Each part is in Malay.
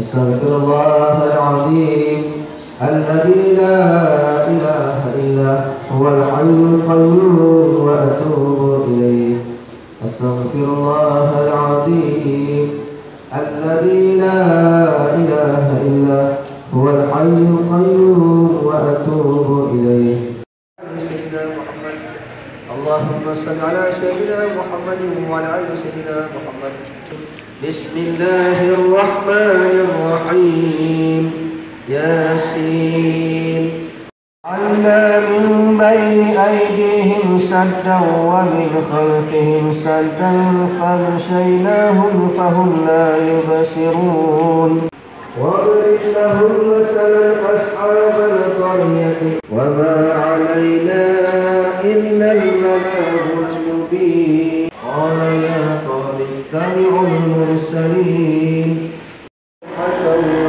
أستغفر الله العظيم الذي لا إله إلا هو الحي القيوم وأتوب إليه. أستغفر الله العظيم الذي لا إله إلا هو الحي القيوم وأتوب إليه. سيدنا محمد، اللهم صل على سيدنا محمد وعلى آل سيدنا محمد. بسم الله الرحمن الرحيم. ياسين. جعلنا من بين أيديهم سدا ومن خلفهم سدا فغشيناهم فهم لا يبصرون. واضرب لهم مثلا أصحاب القرية وما علينا إلا البلاغ المبين. قال يا قوم اتبعوا المرسلين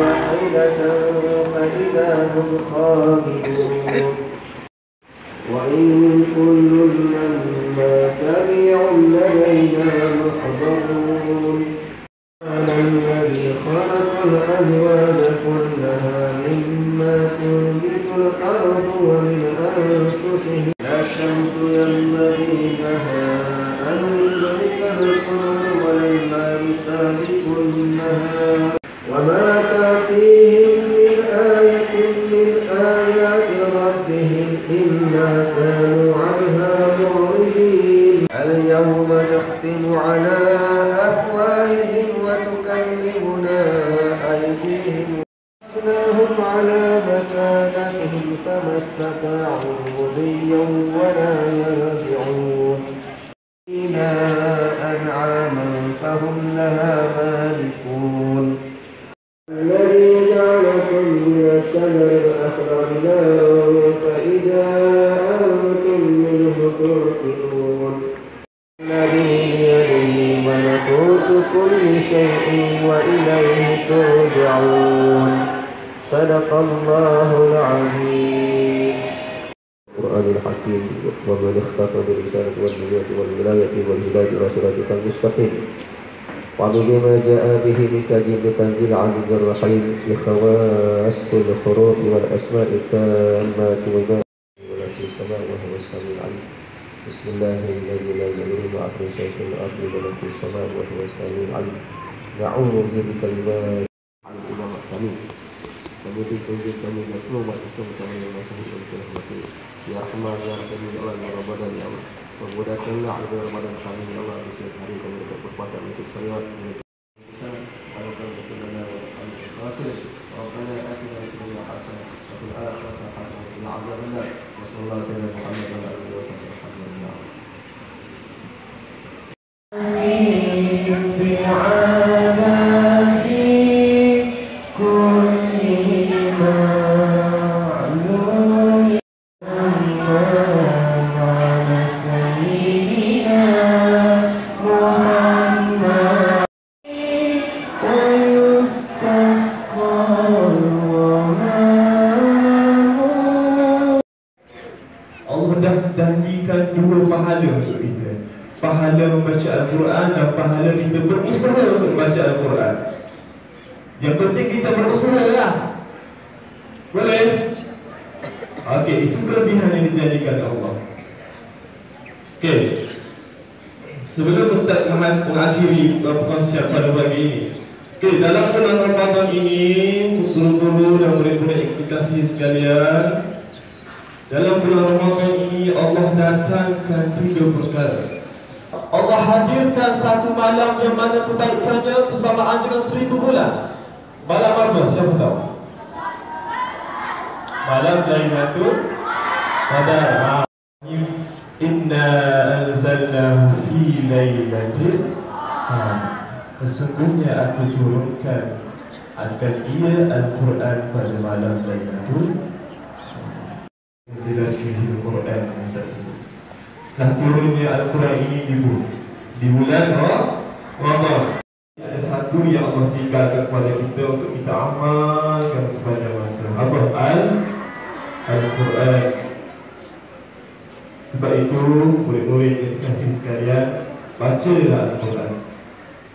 واحدة فإذا هم خامدون. وإن كل لما جميع لدينا محضرون. الذي خلق الأزواج كلها مما تنبت الأرض ومن أنفسهم. لا الشمس ينبغي لها أن تدرك القمر والليل سابق النهار وما تأتيهم من آية من آيات ربهم إلا كانوا عنها معرضين. اليوم نختم على أفواههم وتكلمنا أيديهم وأخذناهم على مكانتهم فما استطاعوا مضيا ولا يرجعون. إلى أنعاما فهم لها مالكون. الذي جعلكم من الشجر الأخضر نارا فإذا أنتم منه توقدون. الذي بيده ملكوت كل شيء وإليه ترجعون. صدق الله العظيم. القرآن الحكيم ومن اختار بالرسالة والنبوة والولاية والهداية إلى صراطك المستقيم. وبما جاء به من تنزيل العزيز الرحيم بخواص الحروف والأسماء التامات وما في السماء وهو السميع العليم. بسم الله الذي لا يضر مع اسمه شيء في الأرض ولا في السماء وهو السميع العليم. نعوذ بكلمات الإمام الحميد. Kemudian tunjuk kami Islam sama yang masih berkah. Ya Rahman ya Rahim ya Allah ya Ramadan ya Allah. Memudahkanlah ibadah Ramadan kami ya Allah di setiap hari kami dapat berpuasa untuk syariat. Walaupun kita al-Qasir, Rabbana atina fid dunya hasanah wa fil akhirati hasanah wa qina adzabannar. Wassallallahu ala Muhammad wa ala alihi wa sahbihi alhamdulillah. Janjikan dua pahala untuk kita, pahala membaca Al-Quran dan pahala kita berusaha untuk membaca Al-Quran. Yang penting kita berusaha lah. Boleh? Okey, itu kelebihan yang dijanjikan Allah. Okey, sebelum Ustaz mengakhiri perkongsian pada pagi ini, okey, dalam bulan Ramadan ini, guru-guru dan murid-murid yang dikasihi sekalian, dalam bulan Ramadan ini Allah datangkan 3 perkara. Allah hadirkan satu malam yang mana kebaikannya bersamaan dengan 1000 bulan. Malam apa? Siapa tahu? Malam Lailatul Qadar. Inna anzalnahu fi lailatul qadar. Sesungguhnya aku turunkan akan ia Al-Quran pada malam Lailatul Qadar. Al-Quran telah turunnya Al-Quran ini di bulan Ramadan. Ada satu yang Allah tinggalkan kepada kita untuk kita amalkan sepanjang masa. Apa? Al-Quran. Sebab itu murid-murid yang dikasihi sekalian, bacalah Al-Quran.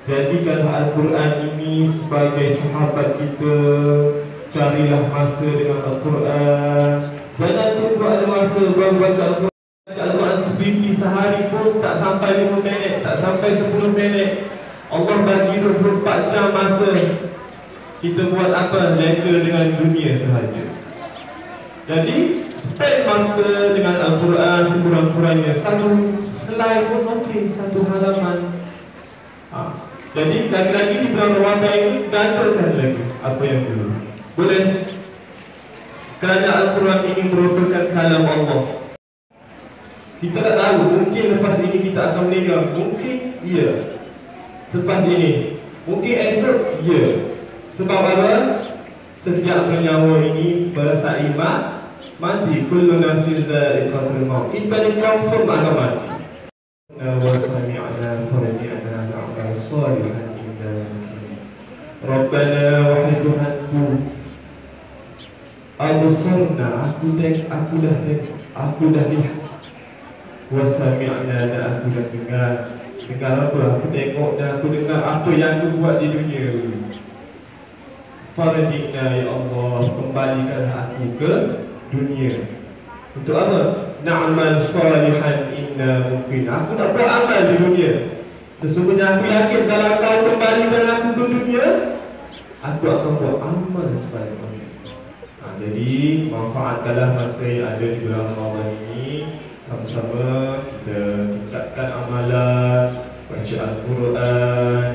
Jadikanlah Al-Quran ini sebagai sahabat kita. Carilah masa dengan Al-Quran. Jangan tunggu ada masa baru baca Al-Quran. Baca Al-Quran sebiji sehari pun tak sampai 5 minit, tak sampai 10 minit. Allah bagi 24 jam masa. Kita buat apa? Leka dengan dunia sahaja. Jadi spend masa dengan Al-Quran sekurang-kurangnya 1 helai pun okey, 1 halaman. Jadi lagi-lagi di bulan Ramadan ini gandakan lagi apa yang dulu. Boleh? Kerana Al-Quran ini merupakan kalam Allah. Kita tak tahu, mungkin lepas ini kita akan meninggal. Mungkin ya. Selepas ini mungkin esok ya. Sebab apa? Setiap bernyawa ini berasa iman mati. Kullu nafsin za'iqatul maut. Kita ni confirm akan mati. Wa sami'na farji'na na'mal salihan inna mungkin. Rabbana wahai Tuhanku, absarna, aku dah lihat. Wa sami'na, dan aku dah dengar. Dengar apa? Aku tengok dan aku dengar apa yang aku buat di dunia dulu. Farji'na ya Allah, kembalikanlah aku ke dunia. Untuk apa? Na'mal salihan inna mungkin. Aku nak buat amal di dunia. Sesungguhnya aku yakin kalau kau kembalikan aku ke dunia, aku akan buat amal sebaliknya. Jadi manfaatkanlah masa yang ada di bulan Ramadan ini. Sama-sama kita tingkatkan amalan, baca Al-Quran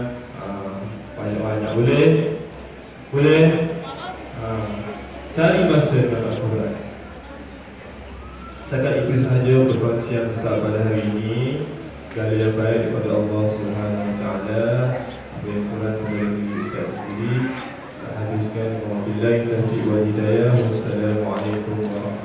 banyak-banyak. Boleh? Boleh? Cari masa dengan Al-Quran. Setakat itu sahaja perkongsian Ustaz pada hari ini. Segala yang baik daripada Allah SWT. Apa yang kurang kepada Ustaz sendiri. Kita habiskan. Wabillahi taufiq wal hidayah. Wassalamualaikum warahmatullahi wabarakatuh.